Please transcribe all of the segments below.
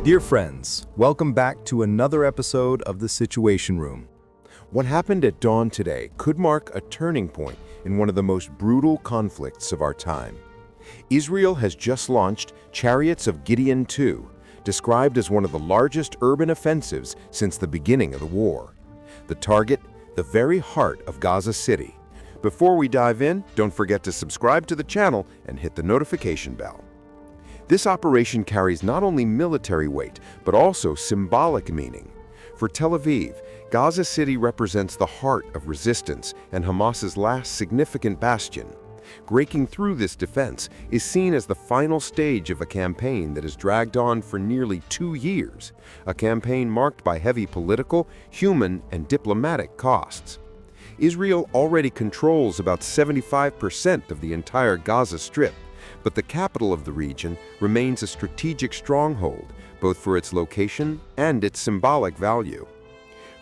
Dear friends, welcome back to another episode of The Situation Room. What happened at dawn today could mark a turning point in one of the most brutal conflicts of our time. Israel has just launched Chariots of Gideon 2, described as one of the largest urban offensives since the beginning of the war. The target, the very heart of Gaza City. Before we dive in, don't forget to subscribe to the channel and hit the notification bell. This operation carries not only military weight, but also symbolic meaning. For Tel Aviv, Gaza City represents the heart of resistance and Hamas's last significant bastion. Breaking through this defense is seen as the final stage of a campaign that has dragged on for nearly 2 years, a campaign marked by heavy political, human, and diplomatic costs. Israel already controls about 75% of the entire Gaza Strip, but the capital of the region remains a strategic stronghold, both for its location and its symbolic value.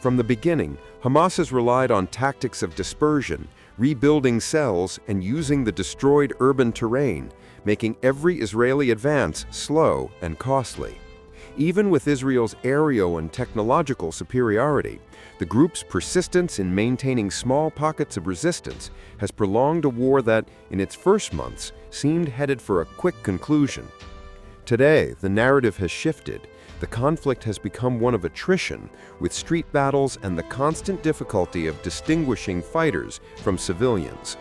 From the beginning, Hamas has relied on tactics of dispersion, rebuilding cells, and using the destroyed urban terrain, making every Israeli advance slow and costly. Even with Israel's aerial and technological superiority, the group's persistence in maintaining small pockets of resistance has prolonged a war that, in its first months, seemed headed for a quick conclusion. Today, the narrative has shifted. The conflict has become one of attrition, with street battles and the constant difficulty of distinguishing fighters from civilians.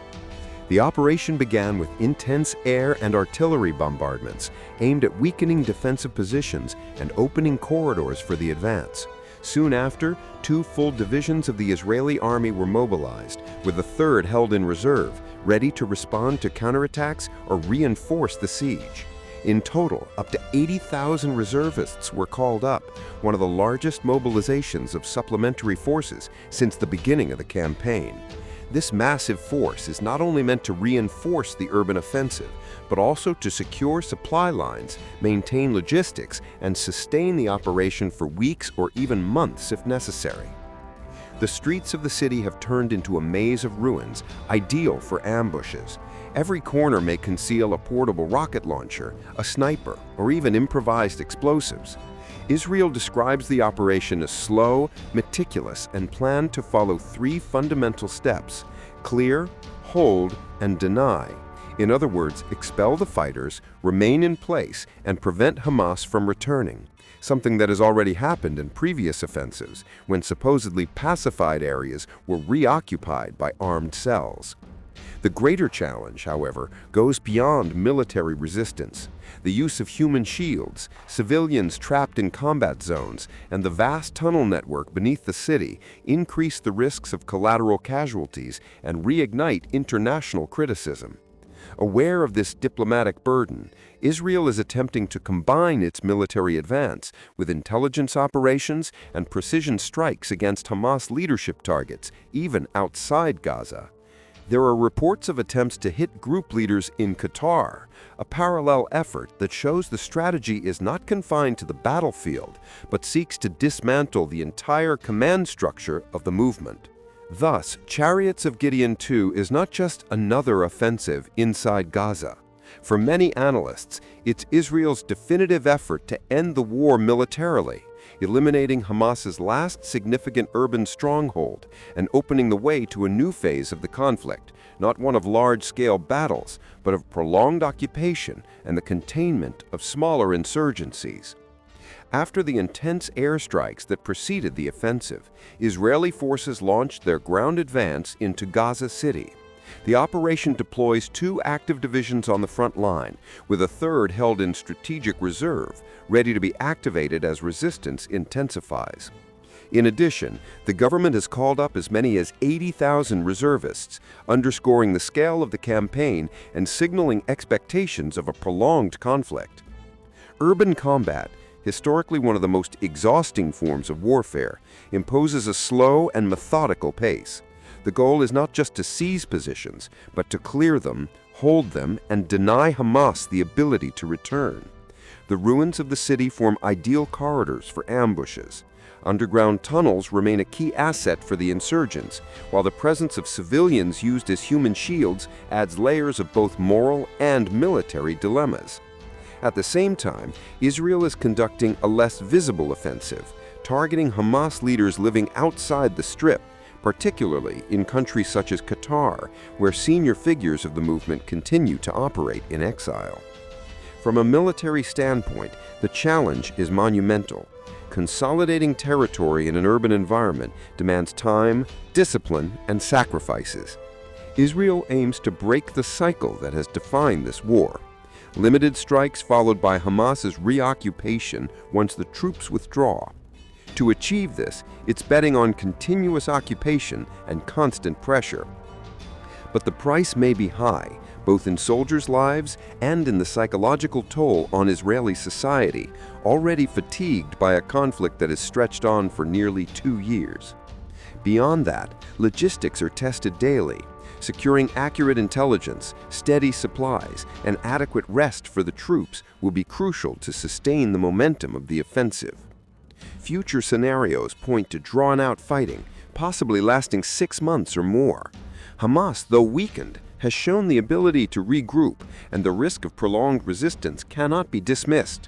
The operation began with intense air and artillery bombardments aimed at weakening defensive positions and opening corridors for the advance. Soon after, 2 full divisions of the Israeli army were mobilized, with a third held in reserve, ready to respond to counterattacks or reinforce the siege. In total, up to 80,000 reservists were called up, one of the largest mobilizations of supplementary forces since the beginning of the campaign. This massive force is not only meant to reinforce the urban offensive, but also to secure supply lines, maintain logistics, and sustain the operation for weeks or even months if necessary. The streets of the city have turned into a maze of ruins, ideal for ambushes. Every corner may conceal a portable rocket launcher, a sniper, or even improvised explosives. Israel describes the operation as slow, meticulous, and planned to follow 3 fundamental steps: clear, hold, and deny. In other words, expel the fighters, remain in place, and prevent Hamas from returning, something that has already happened in previous offensives, when supposedly pacified areas were reoccupied by armed cells. The greater challenge, however, goes beyond military resistance. The use of human shields, civilians trapped in combat zones, and the vast tunnel network beneath the city increase the risks of collateral casualties and reignite international criticism. Aware of this diplomatic burden, Israel is attempting to combine its military advance with intelligence operations and precision strikes against Hamas leadership targets, even outside Gaza. There are reports of attempts to hit group leaders in Qatar, a parallel effort that shows the strategy is not confined to the battlefield, but seeks to dismantle the entire command structure of the movement. Thus, Chariots of Gideon 2 is not just another offensive inside Gaza. For many analysts, it's Israel's definitive effort to end the war militarily, eliminating Hamas's last significant urban stronghold and opening the way to a new phase of the conflict, not one of large-scale battles, but of prolonged occupation and the containment of smaller insurgencies. After the intense airstrikes that preceded the offensive, Israeli forces launched their ground advance into Gaza City. The operation deploys 2 active divisions on the front line, with a third held in strategic reserve, ready to be activated as resistance intensifies. In addition, the government has called up as many as 80,000 reservists, underscoring the scale of the campaign and signaling expectations of a prolonged conflict. Urban combat, historically one of the most exhausting forms of warfare, imposes a slow and methodical pace. The goal is not just to seize positions, but to clear them, hold them, and deny Hamas the ability to return. The ruins of the city form ideal corridors for ambushes. Underground tunnels remain a key asset for the insurgents, while the presence of civilians used as human shields adds layers of both moral and military dilemmas. At the same time, Israel is conducting a less visible offensive, targeting Hamas leaders living outside the Strip, particularly in countries such as Qatar, where senior figures of the movement continue to operate in exile. From a military standpoint, the challenge is monumental. Consolidating territory in an urban environment demands time, discipline, and sacrifices. Israel aims to break the cycle that has defined this war. Limited strikes followed by Hamas's reoccupation once the troops withdraw. To achieve this, it's betting on continuous occupation and constant pressure. But the price may be high, both in soldiers' lives and in the psychological toll on Israeli society, already fatigued by a conflict that has stretched on for nearly 2 years. Beyond that, logistics are tested daily. Securing accurate intelligence, steady supplies, and adequate rest for the troops will be crucial to sustain the momentum of the offensive. Future scenarios point to drawn-out fighting, possibly lasting 6 months or more. Hamas, though weakened, has shown the ability to regroup, and the risk of prolonged resistance cannot be dismissed.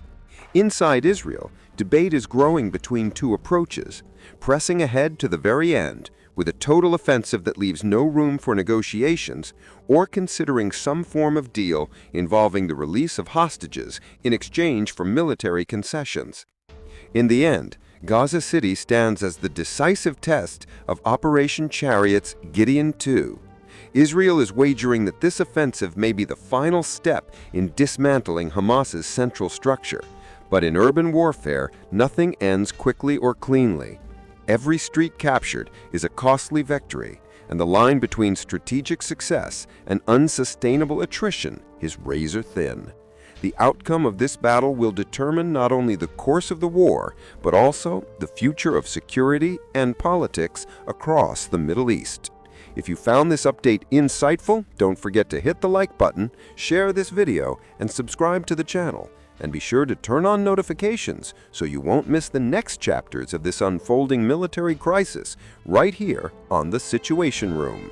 Inside Israel, debate is growing between two approaches, pressing ahead to the very end, with a total offensive that leaves no room for negotiations, or considering some form of deal involving the release of hostages in exchange for military concessions. In the end, Gaza City stands as the decisive test of Operation Chariots Gideon 2. Israel is wagering that this offensive may be the final step in dismantling Hamas's central structure. But in urban warfare, nothing ends quickly or cleanly. Every street captured is a costly victory, and the line between strategic success and unsustainable attrition is razor thin. The outcome of this battle will determine not only the course of the war, but also the future of security and politics across the Middle East. If you found this update insightful, don't forget to hit the like button, share this video, and subscribe to the channel. And be sure to turn on notifications so you won't miss the next chapters of this unfolding military crisis right here on The Situation Room.